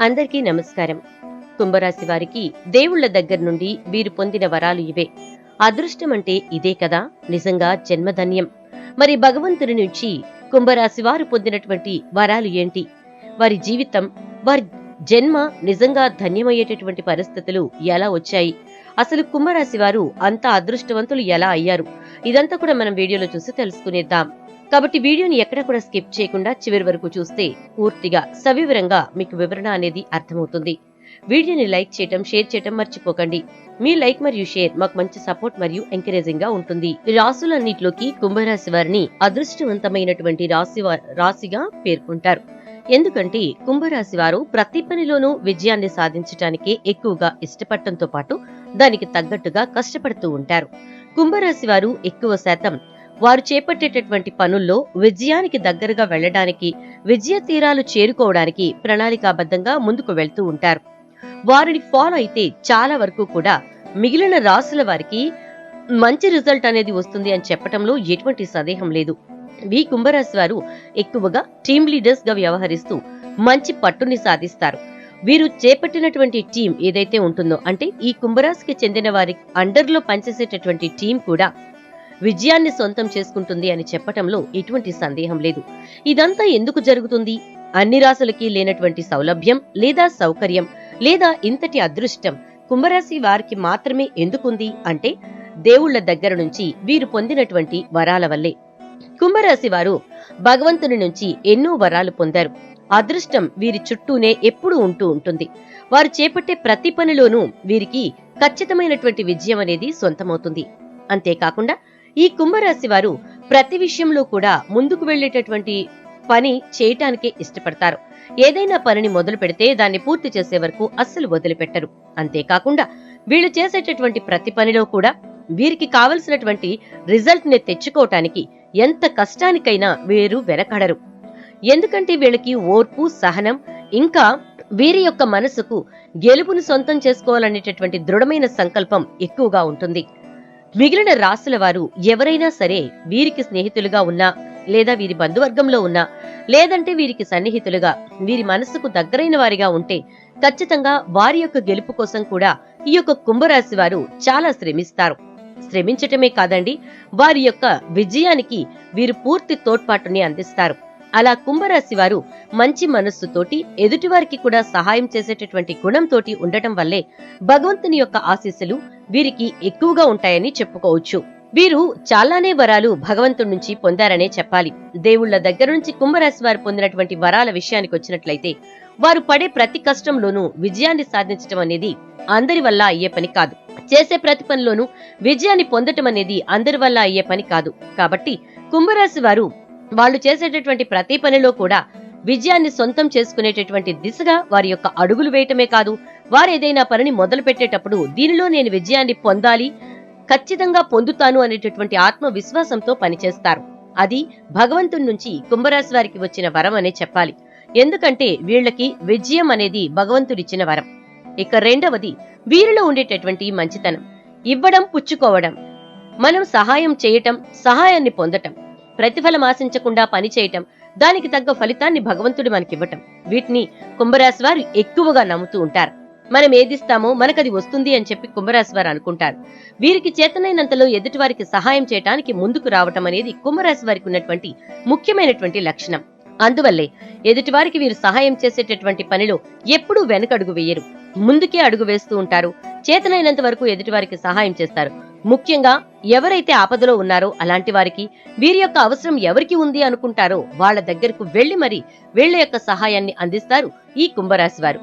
అందరికీ నమస్కారం. కుంభరాశి వారికి దేవుళ్ల దగ్గర నుండి వీరు పొందిన వరాలు ఇవే. అదృష్టం అంటే ఇదే కదా, నిజంగా జన్మధన్యం. మరి భగవంతుని నుంచి కుంభరాశి వారు పొందినటువంటి వరాలు ఏంటి? వారి జీవితం, వారి జన్మ నిజంగా ధన్యమయ్యేటటువంటి పరిస్థితులు ఎలా వచ్చాయి? అసలు కుంభరాశి వారు అంత అదృష్టవంతులు ఎలా అయ్యారు? ఇదంతా కూడా మనం వీడియోలో చూసి తెలుసుకునేద్దాం. కాబట్టి వీడియోని ఎక్కడ కూడా స్కిప్ చేయకుండా చివరి వరకు చూస్తే పూర్తిగా సవివరంగా మీకు వివరణ అనేది అర్థమవుతుంది. వీడియోని లైక్ చేయటం, షేర్ చేయటం మర్చిపోకండి. మీ లైక్ మరియు షేర్ మాకు మంచి సపోర్ట్ మరియు ఎంకరేజింగ్ గా ఉంటుంది. రాసులన్నిటిలోకి కుంభరాశి వారిని అదృష్టవంతమైనటువంటి రాశిగా పేర్కొంటారు. ఎందుకంటే కుంభరాశి వారు ప్రతి పనిలోనూ విజయాన్ని సాధించటానికే ఎక్కువగా ఇష్టపడటంతో పాటు దానికి తగ్గట్టుగా కష్టపడుతూ ఉంటారు. కుంభరాశి వారు ఎక్కువ శాతం వారు చేపట్టేటటువంటి పనుల్లో విజయానికి దగ్గరగా వెళ్లడానికి, విజయ తీరాలు చేరుకోవడానికి ప్రణాళికాబద్ధంగా ముందుకు వెళ్తూ ఉంటారు. వారిని ఫాలో అయితే చాలా వరకు కూడా మిగిలిన రాశుల వారికి మంచి రిజల్ట్ అనేది వస్తుంది అని చెప్పటంలో ఎటువంటి సందేహం లేదు. ఈ కుంభరాశి వారు ఎక్కువగా టీమ్ లీడర్స్ గా వ్యవహరిస్తూ మంచి పట్టుని సాధిస్తారు. వీరు చేపట్టినటువంటి టీం ఏదైతే ఉంటుందో, అంటే ఈ కుంభరాశికి చెందిన వారి అండర్లో పనిచేసేటటువంటి టీం కూడా విజయాన్ని సొంతం చేసుకుంటుంది అని చెప్పటంలో ఎటువంటి సందేహం లేదు. ఇదంతా ఎందుకు జరుగుతుంది? అన్ని రాశులకి లేనటువంటి సౌలభ్యం లేదా సౌకర్యం లేదా ఇంతటి అదృష్టం కుంభరాశి వారికి మాత్రమే ఎందుకుంది అంటే దేవుళ్ల దగ్గర నుంచి వీరు పొందినటువంటి వరాల వల్లే. కుంభరాశి వారు భగవంతుని నుంచి ఎన్నో వరాలు పొందారు. అదృష్టం వీరి చుట్టూనే ఎప్పుడూ ఉంటూ ఉంటుంది. వారు చేపట్టే ప్రతి పనిలోనూ వీరికి ఖచ్చితమైనటువంటి విజయం అనేది సొంతమవుతుంది. అంతేకాకుండా ఈ కుంభరాశి వారు ప్రతి విషయంలో కూడా ముందుకు వెళ్లేటటువంటి పని చేయటానికే ఇష్టపడతారు. ఏదైనా పనిని మొదలు పెడితే దాన్ని పూర్తి చేసే వరకు అస్సలు వదిలిపెట్టరు. అంతేకాకుండా వీళ్ళు చేసేటటువంటి ప్రతి పనిలో కూడా వీరికి కావలసినటువంటి రిజల్ట్ ని తెచ్చుకోవటానికి ఎంత కష్టానికైనా వీరు వెనకాడరు. ఎందుకంటే వీళ్ళకి ఓర్పు, సహనం, ఇంకా వీరి యొక్క మనసుకు గెలుపును సొంతం చేసుకోవాలనేటటువంటి దృఢమైన సంకల్పం ఎక్కువగా ఉంటుంది. మిగిలిన రాశుల వారు ఎవరైనా సరే వీరికి స్నేహితులుగా ఉన్నా, లేదా వీరి బంధువర్గంలో ఉన్నా, లేదంటే వీరికి సన్నిహితులుగా, వీరి మనసుకు దగ్గరైన వారిగా ఉంటే ఖచ్చితంగా వారి యొక్క గెలుపు కోసం కూడా ఈ యొక్క కుంభరాశి వారు చాలా శ్రమిస్తారు. శ్రమించటమే కాదండి, వారి యొక్క విజయానికి వీరు పూర్తి తోడ్పాటుని అందిస్తారు. అలా కుంభరాశి వారు మంచి మనస్సుతోటి ఎదుటివారికి కూడా సహాయం చేసేటటువంటి గుణంతోటి ఉండటం వల్లే భగవంతుని యొక్క ఆశీస్సులు వీరికి ఎక్కువగా ఉంటాయని చెప్పుకోవచ్చు. వీరు చాలానే వరాలు భగవంతుడి నుంచి పొందారనే చెప్పాలి. దేవుళ్ల దగ్గర నుంచి కుంభరాశి వారు పొందినటువంటి వరాల విషయానికి వచ్చినట్లయితే వారు పడే ప్రతి కష్టంలోనూ విజయాన్ని సాధించడం అనేది అందరి వల్ల అయ్యే పని కాదు. చేసే ప్రతి పనిలోనూ విజయాన్ని పొందటం అనేది అందరి వల్ల అయ్యే పని కాదు. కాబట్టి కుంభరాశి వారు వాళ్ళు చేసేటటువంటి ప్రతి పనిలో కూడా విజయాన్ని సొంతం చేసుకునేటటువంటి దిశగా వారి యొక్క అడుగులు వేయటమే కాదు, వారు ఏదైనా పనిని మొదలు పెట్టేటప్పుడు దీనిలో నేను విజయాన్ని పొందాలి, ఖచ్చితంగా పొందుతాను అనేటటువంటి ఆత్మవిశ్వాసంతో పనిచేస్తారు. అది భగవంతుడి నుంచి కుంభరాశి వారికి వచ్చిన వరం అనే చెప్పాలి. ఎందుకంటే వీళ్ళకి విజయం అనేది భగవంతుడిచ్చిన వరం. ఇక రెండవది, వీరిలో ఉండేటటువంటి మంచితనం. ఇవ్వడం, పుచ్చుకోవడం, మనం సహాయం చేయటం, సహాయాన్ని పొందటం, ప్రతిఫలం ఆశించకుండా పని చేయటం, దానికి తగ్గ ఫలితాన్ని భగవంతుడు మనకివ్వటం, వీటిని కుంభరాశి వారు ఎక్కువగా నమ్ముతూ ఉంటారు. మనం ఏదిస్తామో మనకది వస్తుంది అని చెప్పి కుంభరాశి వారు అనుకుంటారు. వీరికి చేతనైనంతలో ఎదుటి వారికి సహాయం చేయటానికి ముందుకు రావటం అనేది కుంభరాశి వారికి ఉన్నటువంటి ముఖ్యమైనటువంటి లక్షణం. అందువల్లే ఎదుటివారికి వీరు సహాయం చేసేటటువంటి పనిలో ఎప్పుడూ వెనకడుగు వేయరు, ముందుకే అడుగు వేస్తూ ఉంటారు. చేతనైనంత వరకు ఎదుటివారికి సహాయం చేస్తారు. ముఖ్యంగా ఎవరైతే ఆపదలో ఉన్నారో అలాంటి వారికి, వీరి యొక్క అవసరం ఎవరికి ఉంది అనుకుంటారో వాళ్ళ దగ్గరకు వెళ్లి మరి వీళ్ల యొక్క సహాయాన్ని అందిస్తారు ఈ కుంభరాశి వారు.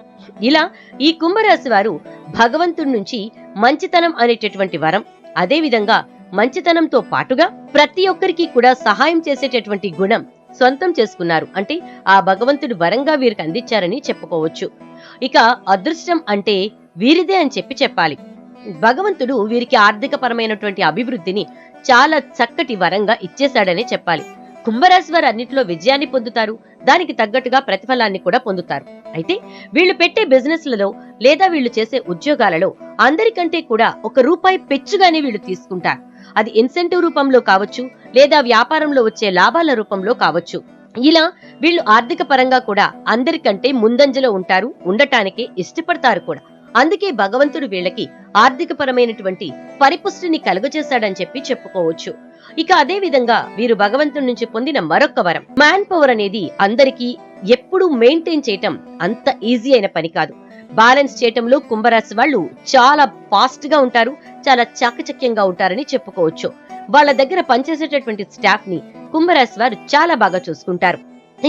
ఇలా ఈ కుంభరాశి వారు భగవంతుడి నుంచి మంచితనం అనేటటువంటి వరం, అదే విధంగా మంచితనంతో పాటుగా ప్రతి ఒక్కరికి కూడా సహాయం చేసేటటువంటి గుణం సొంతం చేసుకున్నారు. అంటే ఆ భగవంతుడు వరంగా వీరికి అందించారని చెప్పుకోవచ్చు. ఇక అదృష్టం అంటే వీరిదే అని చెప్పాలి. భగవంతుడు వీరికి ఆర్థిక పరమైనటువంటి అభివృద్ధిని చాలా చక్కటి వరంగా ఇచ్చేశాడనే చెప్పాలి. కుంభరాశి వారు అన్నింటిలో విజయాన్ని పొందుతారు, దానికి తగ్గట్టుగా ప్రతిఫలాన్ని కూడా పొందుతారు. అయితే వీళ్ళు పెట్టే బిజినెస్లలో లేదా వీళ్ళు చేసే ఉద్యోగాలలో అందరికంటే కూడా ₹1 పెచ్చుగానే వీళ్ళు తీసుకుంటారు. అది ఇన్సెంటివ్ రూపంలో కావచ్చు, లేదా వ్యాపారంలో వచ్చే లాభాల రూపంలో కావచ్చు. ఇలా వీళ్ళు ఆర్థిక పరంగా కూడా అందరికంటే ముందంజలో ఉంటారు, ఉండటానికే ఇష్టపడతారు కూడా. అందుకే భగవంతుడు వీళ్ళకి ఆర్థిక పరమైనటువంటి పరిపుష్టిని కలుగజేశాడని చెప్పి చెప్పుకోవచ్చు. ఇక అదే విధంగా వీరు భగవంతుడి నుంచి పొందిన మరొక వరం, మ్యాన్ పవర్ అనేది అందరికీ ఎప్పుడూ మెయింటైన్ చేయటం అంత ఈజీ అయిన పని కాదు. బ్యాలెన్స్ చేయటంలో కుంభరాశి వాళ్ళు చాలా ఫాస్ట్ గా ఉంటారు, చాలా చాకచక్యంగా ఉంటారని చెప్పుకోవచ్చు. వాళ్ళ దగ్గర పనిచేసేటటువంటి స్టాఫ్ ని కుంభరాశి వారు చాలా బాగా చూసుకుంటారు.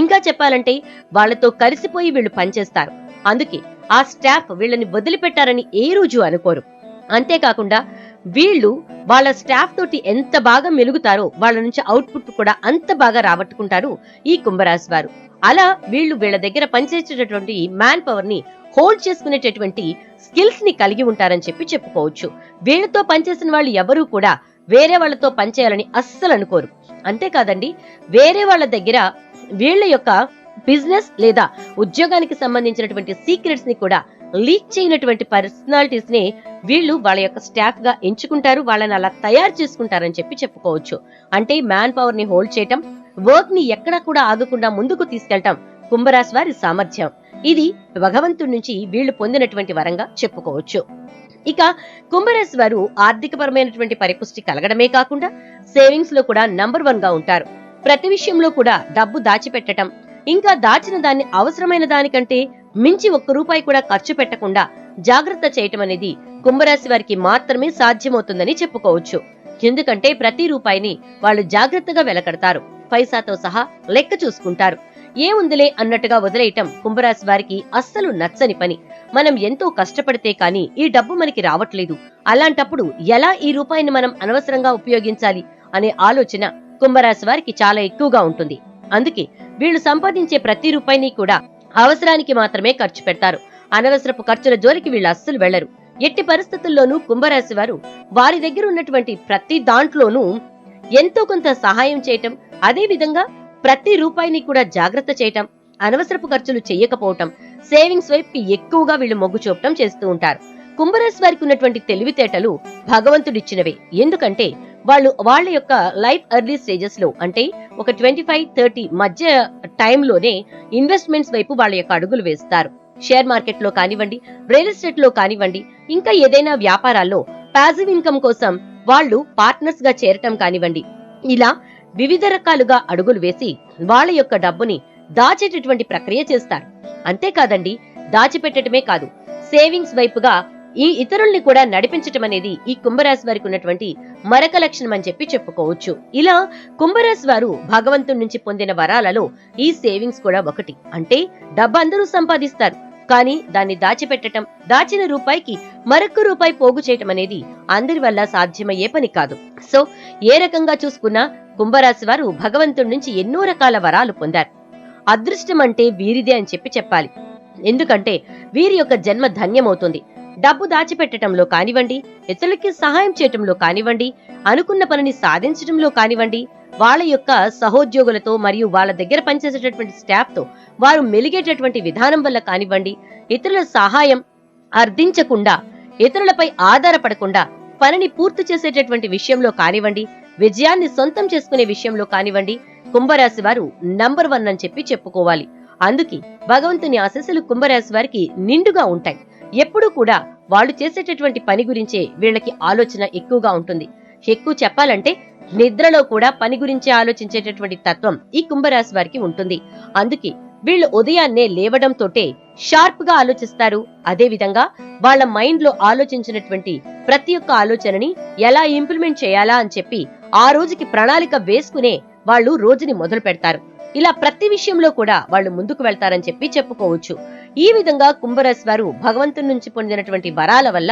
ఇంకా చెప్పాలంటే వాళ్ళతో కలిసిపోయి వీళ్ళు పనిచేస్తారు. అందుకే ఆ స్టాఫ్ వీళ్ళని వదిలిపెట్టారని ఏ రోజు అనుకోరు. అంతేకాకుండా వీళ్ళు వాళ్ళ స్టాఫ్ తోటి ఎంత బాగా మెలుగుతారో వాళ్ళ నుంచి అవుట్పుట్ కూడా అంత బాగా రాబట్టుకుంటారు ఈ కుంభరాశి వారు. అలా వీళ్ళు వీళ్ళ దగ్గర పనిచేసేటటువంటి మ్యాన్ పవర్ ని హోల్డ్ చేసుకునేటటువంటి స్కిల్స్ ని కలిగి ఉంటారని చెప్పి చెప్పుకోవచ్చు. వీళ్ళతో పనిచేసిన వాళ్ళు ఎవరూ కూడా వేరే వాళ్ళతో పనిచేయాలని అస్సలు అనుకోరు. అంతేకాదండి, వేరే వాళ్ళ దగ్గర వీళ్ళ యొక్క బిజినెస్ లేదా ఉద్యోగానికి సంబంధించినటువంటి సీక్రెట్స్ ని కూడా లీక్ చేయనటువంటి పర్సనాలిటీస్ నే వీళ్ళు వాళ్ళ యొక్క స్టాఫ్ గా ఎంచుకుంటారు, వాళ్ళని అలా తయారు చేసుకుంటారని చెప్పి చెప్పుకోవచ్చు. అంటే మ్యాన్ పవర్ ని హోల్డ్ చేయటం, వర్క్ ని ఎక్కడా కూడా ఆగకుండా ముందుకు తీసుకెళ్లటం కుంభరాశి వారి సామర్థ్యం. ఇది భగవంతుడి నుంచి వీళ్ళు పొందినటువంటి వరంగా చెప్పుకోవచ్చు. ఇక కుంభరాశి వారు ఆర్థిక పరమైనటువంటి పరిపుష్టి కలగడమే కాకుండా సేవింగ్స్ లో కూడా నంబర్ 1 గా ఉంటారు. ప్రతి విషయంలో కూడా డబ్బు దాచిపెట్టడం, ఇంకా దాచిన దాన్ని అవసరమైన దానికంటే మించి ₹1 కూడా ఖర్చు పెట్టకుండా జాగ్రత్త చేయటం అనేది కుంభరాశి వారికి మాత్రమే సాధ్యమవుతుందని చెప్పుకోవచ్చు. ఎందుకంటే ప్రతి రూపాయిని వాళ్ళు జాగ్రత్తగా వెలకడతారు, పైసాతో సహా లెక్క చూసుకుంటారు. ఏముందిలే అన్నట్టుగా వదిలేయటం కుంభరాశి వారికి అస్సలు నచ్చని పని. మనం ఎంతో కష్టపడితే కాని ఈ డబ్బు మనకి రావట్లేదు, అలాంటప్పుడు ఎలా ఈ రూపాయిని మనం అనవసరంగా ఉపయోగించాలి అనే ఆలోచన కుంభరాశి వారికి చాలా ఎక్కువగా ఉంటుంది. అందుకే వీళ్ళు సంపాదించే ప్రతి రూపాయిని కూడా అవసరానికి మాత్రమే ఖర్చు పెడతారు. అనవసరపు ఖర్చుల జోలికి వీళ్ళు అస్సలు వెళ్లరు. ఎట్టి పరిస్థితుల్లోనూ కుంభరాశి వారు వారి దగ్గర ఉన్నటువంటి ప్రతి దాంట్లోనూ ఎంతో కొంత సహాయం చేయటం, అదే విధంగా ప్రతి రూపాయిని కూడా జాగ్రత్త చేయటం, అనవసరపు ఖర్చులు చెయ్యకపోవటం, సేవింగ్స్ వైపుకి ఎక్కువగా వీళ్ళు మొగ్గు చూపటం చేస్తూ ఉంటారు. కుంభరాశి వారికి ఉన్నటువంటి తెలివితేటలు భగవంతుడిచ్చినవే. ఎందుకంటే వాళ్ళు వాళ్ళ యొక్క లైఫ్ ఎర్లీ స్టేజెస్ లో, అంటే ఒక 25-30 మధ్య టైంలోనే ఇన్వెస్ట్మెంట్స్ వైపు వాళ్ళ యొక్క అడుగులు వేస్తారు. షేర్ మార్కెట్ లో కానివ్వండి, రియల్ ఎస్టేట్ లో కానివ్వండి, ఇంకా ఏదైనా వ్యాపారాల్లో పాసివ్ ఇన్కమ్ కోసం వాళ్ళు పార్ట్నర్స్ గా చేరటం కానివ్వండి, ఇలా వివిధ రకాలుగా అడుగులు వేసి వాళ్ళ యొక్క డబ్బుని దాచేటటువంటి ప్రక్రియ చేస్తారు. అంతేకాదండి, దాచిపెట్టడమే కాదు, సేవింగ్స్ వైపుగా ఈ ఇతరుల్ని కూడా నడిపించటం అనేది ఈ కుంభరాశి వారికి ఉన్నటువంటి మరొక లక్షణం అని చెప్పి చెప్పుకోవచ్చు. ఇలా కుంభరాశి వారు భగవంతుడి నుంచి పొందిన వరాలలో ఈ సేవింగ్స్ కూడా ఒకటి. అంటే డబ్బు అందరూ సంపాదిస్తారు, కానీ దాన్ని దాచిపెట్టటం, దాచిన రూపాయికి మరొక రూపాయి పోగు చేయటం అనేది అందరి వల్ల సాధ్యమయ్యే పని కాదు. సో ఏ రకంగా చూసుకున్నా కుంభరాశి వారు భగవంతుడి నుంచి ఎన్నో రకాల వరాలు పొందారు. అదృష్టం అంటే వీరిదే అని చెప్పి చెప్పాలి. ఎందుకంటే వీరి యొక్క జన్మ ధన్యమవుతుంది. డబ్బు దాచిపెట్టడంలో కానివ్వండి, ఇతరులకి సహాయం చేయటంలో కానివ్వండి, అనుకున్న పనిని సాధించడంలో కానివ్వండి, వాళ్ళ యొక్క సహోద్యోగులతో మరియు వాళ్ళ దగ్గర పనిచేసేటటువంటి స్టాఫ్ తో వారు మెలిగేటటువంటి విధానం వల్ల కానివ్వండి, ఇతరుల సహాయం అర్థించకుండా, ఇతరులపై ఆధారపడకుండా పనిని పూర్తి చేసేటటువంటి విషయంలో కానివ్వండి, విజయాన్ని సొంతం చేసుకునే విషయంలో కానివ్వండి, కుంభరాశి వారు నంబర్ 1 అని చెప్పి చెప్పుకోవాలి. అందుకే భగవంతుని ఆశీస్సులు కుంభరాశి వారికి నిండుగా ఉంటాయి. ఎప్పుడూ కూడా వాళ్ళు చేసేటటువంటి పని గురించే వీళ్ళకి ఆలోచన ఎక్కువగా ఉంటుంది. ఎక్కువ చెప్పాలంటే నిద్రలో కూడా పని గురించే ఆలోచించేటటువంటి తత్వం ఈ కుంభరాశి వారికి ఉంటుంది. అందుకే వీళ్ళు ఉదయాన్నే లేవడంతోటే షార్ప్ గా ఆలోచిస్తారు. అదే విధంగా వాళ్ళ మైండ్ లో ఆలోచించినటువంటి ప్రతి ఒక్క ఆలోచనని ఎలా ఇంప్లిమెంట్ చేయాలా అని చెప్పి ఆ రోజుకి ప్రణాళిక వేసుకునే వాళ్ళు రోజుని మొదలు పెడతారు. ఇలా ప్రతి విషయంలో కూడా వాళ్ళు ముందుకు వెళ్తారని చెప్పి చెప్పుకోవచ్చు. ఈ విధంగా కుంభరాశి వారు భగవంతుని నుంచి పొందినటువంటి వరాల వల్ల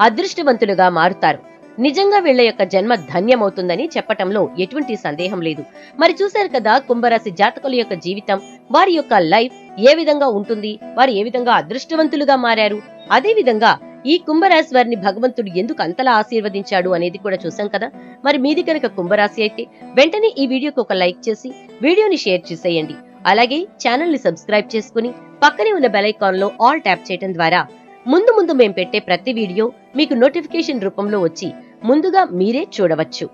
అదృష్టవంతులుగా మారుతారు. నిజంగా వీళ్ల యొక్క జన్మ ధన్యమవుతుందని చెప్పటంలో ఎటువంటి సందేహం లేదు. మరి చూశారు కదా కుంభరాశి జాతకుల యొక్క జీవితం, వారి యొక్క లైఫ్ ఏ విధంగా ఉంటుంది, వారు ఏ విధంగా అదృష్టవంతులుగా మారారు, అదే విధంగా ఈ కుంభరాశి వారిని భగవంతుడు ఎందుకు అంతలా ఆశీర్వదించాడు అనేది కూడా చూసాం కదా. మరి మీది కనుక కుంభరాశి అయితే వెంటనే ఈ వీడియోకి ఒక లైక్ చేసి వీడియోని షేర్ చేసేయండి. అలాగే ఛానల్ ని సబ్స్క్రైబ్ చేసుకుని పక్కనే ఉన్న బెల్ ఐకాన్ లో ఆల్ ట్యాప్ చేయడం ద్వారా ముందు మేం పెట్టే ప్రతి వీడియో మీకు నోటిఫికేషన్ రూపంలో వచ్చి ముందుగా మీరే చూడవచ్చు.